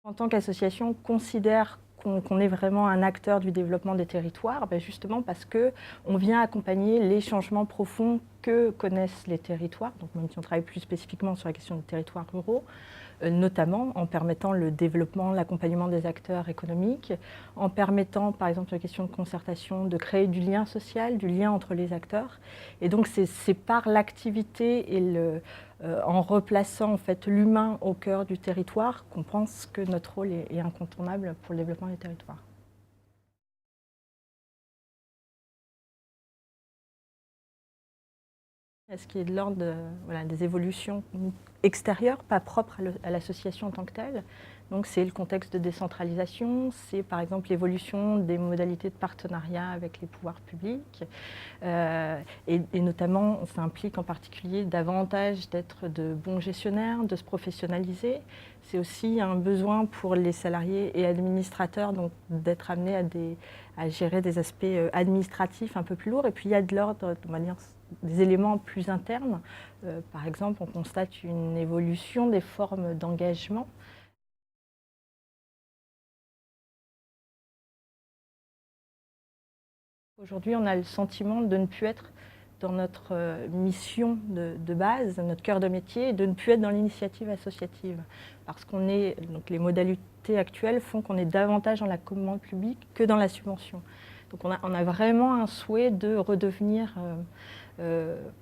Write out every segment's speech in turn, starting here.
En tant qu'association, on considère qu'on est vraiment un acteur du développement des territoires, justement parce qu'on vient accompagner les changements profonds que connaissent les territoires, donc même si on travaille plus spécifiquement sur la question des territoires ruraux, notamment en permettant le développement, l'accompagnement des acteurs économiques, en permettant par exemple sur la question de concertation de créer du lien social, du lien entre les acteurs. Et donc c'est par l'activité et en replaçant en fait l'humain au cœur du territoire qu'on pense que notre rôle est incontournable pour le développement des territoires. Ce qui est de l'ordre des évolutions extérieures, pas propres à l'association en tant que telle. Donc c'est le contexte de décentralisation, c'est par exemple l'évolution des modalités de partenariat avec les pouvoirs publics. Et notamment, ça implique en particulier davantage d'être de bons gestionnaires, de se professionnaliser. C'est aussi un besoin pour les salariés et administrateurs d'être amenés à gérer des aspects administratifs un peu plus lourds. Et puis il y a de l'ordre, de manière des éléments plus internes. Par exemple, on constate une évolution des formes d'engagement. Aujourd'hui, on a le sentiment de ne plus être dans notre mission de base, notre cœur de métier, et de ne plus être dans l'initiative associative. Parce donc les modalités actuelles font qu'on est davantage dans la commande publique que dans la subvention. Donc on a vraiment un souhait de redevenir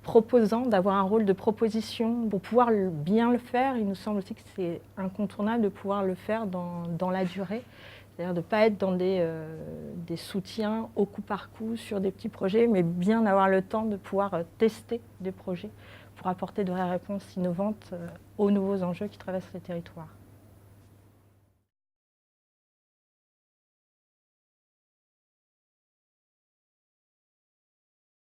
proposant, d'avoir un rôle de proposition. Pour pouvoir bien le faire, il nous semble aussi que c'est incontournable de pouvoir le faire dans la durée. C'est-à-dire de ne pas être dans des soutiens au coup par coup sur des petits projets, mais bien avoir le temps de pouvoir tester des projets pour apporter de vraies réponses innovantes aux nouveaux enjeux qui traversent les territoires.